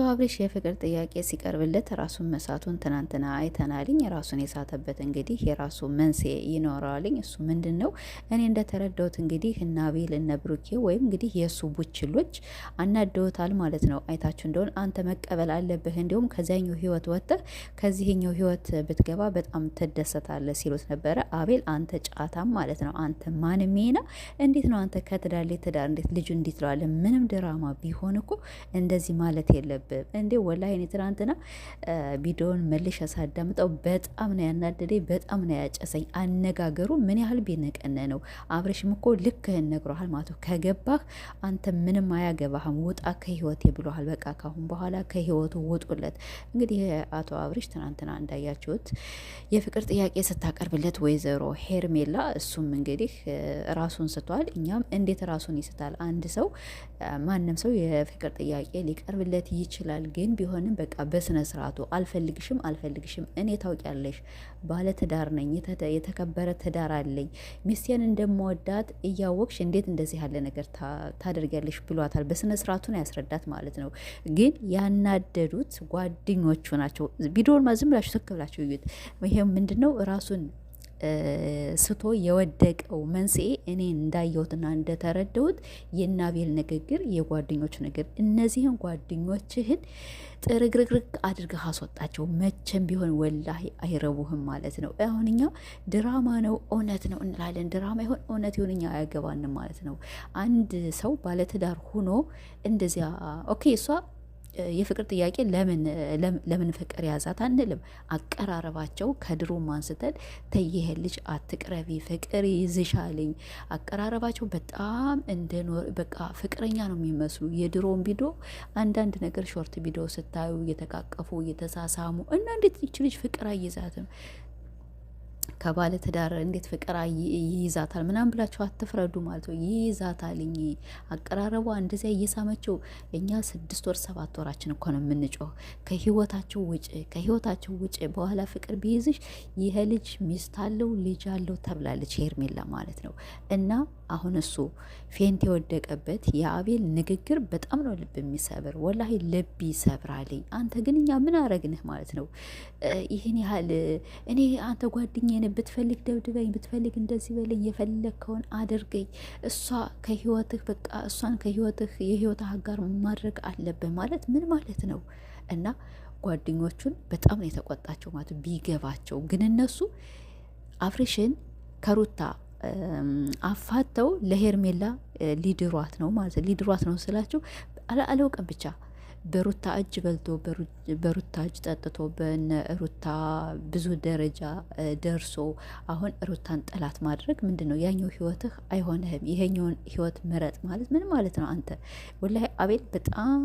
አብርሽ የፍቅር ጥያቄ ሲቀርብለት ራሱን መሳቱን ትናንትና አይተናልኝ። ራሱን የሳተበት እንግዲህ የራሱ መንስኤ ይኖረዋልኝ። እሱ ምንድን ነው? እኔ እንደተረዳሁት እንግዲህ እነ አቤል እነ ብሩኬ ወይም እንግዲህ የእሱ ቡችሎች አናደውታል ማለት ነው። አይታችሁ እንደሆን አንተ መቀበል አለብህ፣ እንዲሁም ከዚያኛው ህይወት ወጥተህ ከዚህኛው ህይወት ብትገባ በጣም ትደሰታለህ ሲሉት ነበረ። አቤል አንተ ጫታም ማለት ነው፣ አንተ ማንም ሜና እንዴት ነው አንተ ከትዳር ላይ ትዳር እንዴት ልጁ እንዴት ለዋለ? ምንም ድራማ ቢሆን እኮ እንደዚህ ማለት የለብም እንዴ። ወላሂ እኔ ትናንትና ቪዲዮውን መልሼ ሳዳምጠው በጣም ነው ያናደደኝ፣ በጣም ነው ያጨሰኝ። አነጋገሩ ምን ያህል ቢነቀነ ነው። አብረሽም እኮ ልክህን ነግሮሃል ማለት ነው። ከገባህ አንተ ምንም አያገባህም፣ ውጣ ከህይወቴ ብሎሃል። በቃ ካሁን በኋላ ከህይወቱ ውጡለት። እንግዲህ አቶ አብርሽ ትናንትና እንዳያችሁት የፍቅር ጥያቄ ስታቀርብለት ወይዘሮ ሄርሜላ እሱም እንግዲህ ራሱን ስቷል። እኛም እንዴት ራሱን ይስታል? አንድ ሰው ማንም ሰው የፍቅር ጥያቄ ሊቀርብለት ይችላል። ግን ቢሆንም በቃ በስነ ስርዓቱ አልፈልግሽም እኔ ታውቂያለሽ፣ ባለ ትዳር ነኝ፣ የተከበረ ትዳር አለኝ፣ ሚስቴን እንደምወዳት እያወቅሽ እንዴት እንደዚህ ያለ ነገር ታደርጊያለሽ ብሏታል። በስነ ስርዓቱን ያስረዳት ማለት ነው። ግን ያናደዱት ጓደኞቹ ናቸው። ቪዲዮን ዝም ብላችሁ ትክ ብላችሁ እዩት። ይሄም ምንድነው ራሱን ስቶ የወደቀው መንስኤ እኔ እንዳየሁትና እንደተረዳሁት የናቤል ንግግር፣ የጓደኞች ንግግር። እነዚህን ጓደኞችህን ጥርግርግርግ አድርገህ አስወጣቸው። መቼም ቢሆን ወላሂ አይረቡህም ማለት ነው። አሁን እኛ ድራማ ነው እውነት ነው እንላለን። ድራማ ይሆን እውነት ይሁን እኛ አያገባንም ማለት ነው። አንድ ሰው ባለትዳር ሆኖ እንደዚያ ኦኬ እሷ የፍቅር ጥያቄ ለምን ፍቅር ያዛት አንልም። አቀራረባቸው ከድሮ አንስተን ተይሄ ልጅ አትቅረቢ ፍቅር ይዝሻልኝ። አቀራረባቸው በጣም እንደኖር በቃ ፍቅረኛ ነው የሚመስሉ። የድሮውን ቪዲዮ አንዳንድ ነገር ሾርት ቪዲዮ ስታዩ እየተቃቀፉ እየተሳሳሙ እና እንዴት ይች ልጅ ፍቅር አይዛትም? ከባለ ትዳር እንዴት ፍቅር ይይዛታል ምናምን ብላችሁ አትፍረዱ ማለት ነው። ይይዛታልኝ። አቀራረቧ እንደዚያ እየሳመችው እኛ 6 ወር 7 ወራችን እኮ ነው የምንጮህ። ከህይወታቸው ውጭ በኋላ ፍቅር ቢይዝሽ ይሄ ልጅ ሚስት አለው ልጅ አለው ተብላለች ሄርሜላ ማለት ነው። እና አሁን እሱ ፌንት የወደቀበት የአቤል ንግግር በጣም ነው ልብ የሚሰብር። ወላሂ ልብ ይሰብራልኝ። አንተ ግን እኛ ምን አረግንህ ማለት ነው? ይህን ያህል እኔ አንተ ጓደኛዬን ብትፈልግ ደብድበኝ፣ ብትፈልግ እንደዚህ በለኝ፣ የፈለግከውን አድርገኝ። እሷ ከህይወትህ በቃ እሷን ከህይወትህ የህይወት አጋር ማድረግ አለብህ ማለት ምን ማለት ነው? እና ጓደኞቹን በጣም ነው የተቆጣቸው ማለት ቢገባቸው። ግን እነሱ አብርሽን ከሩታ አፋተው ለሄርሜላ ሊድሯት ነው ማለት ሊድሯት ነው ስላችሁ አላውቅም ብቻ በሩታ እጅ በልቶ በሩታ እጅ ጠጥቶ በነ ሩታ ብዙ ደረጃ ደርሶ አሁን ሩታን ጠላት ማድረግ ምንድን ነው? ያኛው ህይወትህ አይሆንህም፣ ይሄኛውን ህይወት ምረጥ ማለት ምን ማለት ነው? አንተ ወላሂ አቤል በጣም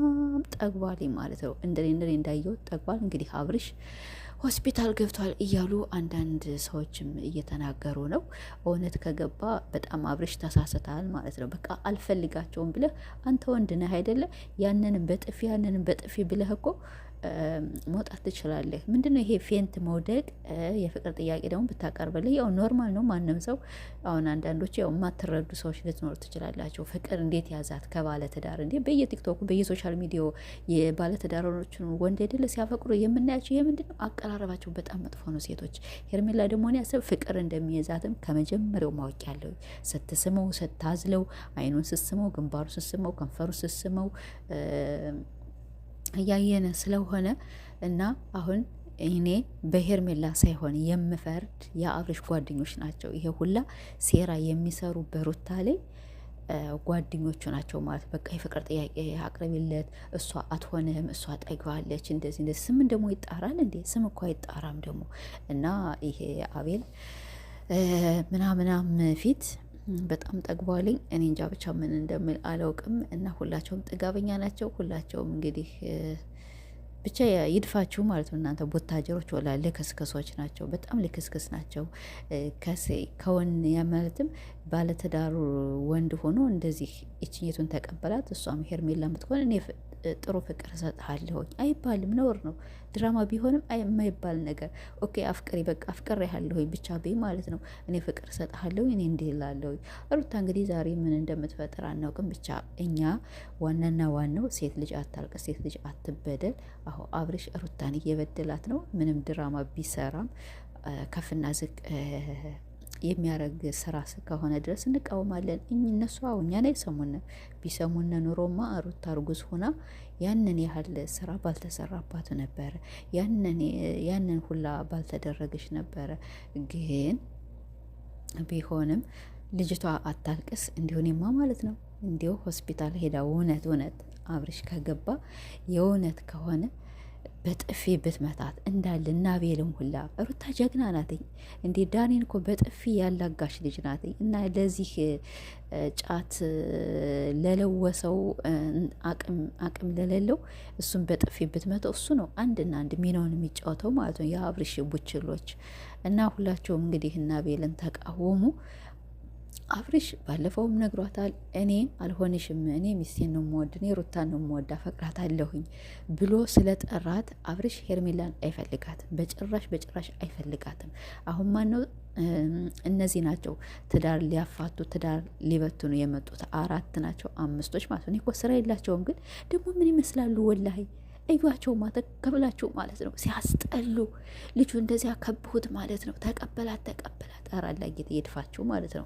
ጠግቧል ማለት ነው። እንደኔ እንዳየው ጠግቧል። እንግዲህ አብርሽ ሆስፒታል ገብቷል እያሉ አንዳንድ ሰዎችም እየተናገሩ ነው። እውነት ከገባ በጣም አብርሽ ተሳስተሃል ማለት ነው። በቃ አልፈልጋቸውም ብለህ አንተ ወንድ ነህ አይደለ? ያንንም በጥፊ ብለህ እኮ መውጣት ትችላለህ። ምንድነው ይሄ ፌንት መውደቅ? የፍቅር ጥያቄ ደግሞ ብታቀርብልህ ያው ኖርማል ነው። ማንም ሰው አሁን አንዳንዶች ያው የማትረዱ ሰዎች ልትኖር ትችላላቸው። ፍቅር እንዴት ያዛት ከባለ ትዳር እንዴ? በየቲክቶኩ በየሶሻል ሚዲያው የባለ ትዳሮችን ወንድ አይደለ ሲያፈቅሩ የምናያቸው። ይሄ ምንድነው? አቀራረባቸው በጣም መጥፎ ነው። ሴቶች ሄርሜላ ደግሞ እኔ ያሰብ ፍቅር እንደሚይዛትም ከመጀመሪያው ማወቅ ያለው ስትስመው፣ ስታዝለው፣ አይኑን ስስመው፣ ግንባሩ ስስመው፣ ከንፈሩ ስስመው እያየነ ስለሆነ እና አሁን እኔ በሄርሜላ ሳይሆን የምፈርድ የአብርሽ ጓደኞች ናቸው። ይሄ ሁላ ሴራ የሚሰሩ በሩታ ላይ ጓደኞቹ ናቸው ማለት በቃ የፍቅር ጥያቄ አቅርቢለት፣ እሷ አትሆንህም፣ እሷ ጠግባለች፣ እንደዚህ ስም ደግሞ ይጣራል እንዴ? ስም እኮ አይጣራም ደግሞ። እና ይሄ አቤል ምናምናም ፊት በጣም ጠግቧልኝ። እኔ እንጃ ብቻ ምን እንደምል አላውቅም። እና ሁላቸውም ጥጋበኛ ናቸው። ሁላቸውም እንግዲህ ብቻ ይድፋችሁ ማለት ነው። እናንተ ቦታጀሮች ወላ ልክስክሶች ናቸው። በጣም ልክስክስ ናቸው። ከወን ያማለትም ባለትዳሩ ወንድ ሆኖ እንደዚህ እችኝቱን ተቀበላት። እሷም ሄርሜላ ምትሆን እኔ ጥሩ ፍቅር እሰጥሃለሁኝ አይባልም፣ ነውር ነው። ድራማ ቢሆንም የማይባል ነገር። ኦኬ አፍቅሪ፣ በቃ አፍቅሬ ያለሁኝ ብቻ ቤ ማለት ነው። እኔ ፍቅር እሰጥሃለሁኝ፣ እኔ እንዲህ እላለሁኝ። ሩታ እንግዲህ ዛሬ ምን እንደምትፈጥር አናውቅም። ብቻ እኛ ዋናና ዋናው ሴት ልጅ አታልቅስ፣ ሴት ልጅ አትበደል። አሁ አብርሽ ሩታን እየበደላት ነው። ምንም ድራማ ቢሰራም ከፍና ዝቅ የሚያረግ ስራ ከሆነ ድረስ እንቃወማለን። እነሱ እኛን አይሰሙን። ቢሰሙን ኑሮማ ሩታ እርጉዝ ሆና ያንን ያህል ስራ ባልተሰራባት ነበረ፣ ያንን ሁላ ባልተደረገች ነበረ። ግን ቢሆንም ልጅቷ አታልቅስ እንዲሆንማ ማለት ነው። እንዲሁ ሆስፒታል ሄዳ እውነት አብርሽ ከገባ የእውነት ከሆነ በጥፊ ብትመታት እንዳለ እና ቤልም ሁላ ሩታ ጀግና ናትኝ። እንዴ ዳኔን እኮ በጥፊ ያላጋሽ ልጅ ናትኝ። እና ለዚህ ጫት ለለወሰው አቅም ለሌለው እሱን በጥፊ ብትመተው እሱ ነው አንድና አንድ ሚናውን የሚጫወተው ማለት ነው። የአብርሽ ቡችሎች እና ሁላቸውም እንግዲህ እና ቤልን ተቃወሙ። አብርሽ ባለፈውም ነግሯታል። እኔ አልሆንሽም፣ እኔ ሚስቴን ነው የምወድ፣ እኔ ሩታን ነው የምወድ፣ አፈቅራታለሁኝ ብሎ ስለጠራት አብርሽ ሄርሜላን አይፈልጋትም፣ በጭራሽ አይፈልጋትም። አሁን ማነው እነዚህ ናቸው ትዳር ሊያፋቱ ትዳር ሊበትኑ የመጡት 4 ናቸው 5ቶች ማለት ነው። እኮ ስራ የላቸውም፣ ግን ደግሞ ምን ይመስላሉ ወላሂ እዩዋቸው ተከብላችሁ ማለት ነው። ሲያስጠሉ ልጁ እንደዚያ ከብሁት ማለት ነው። ተቀበላት ኧረ አላህ ይድፋችሁ ማለት ነው።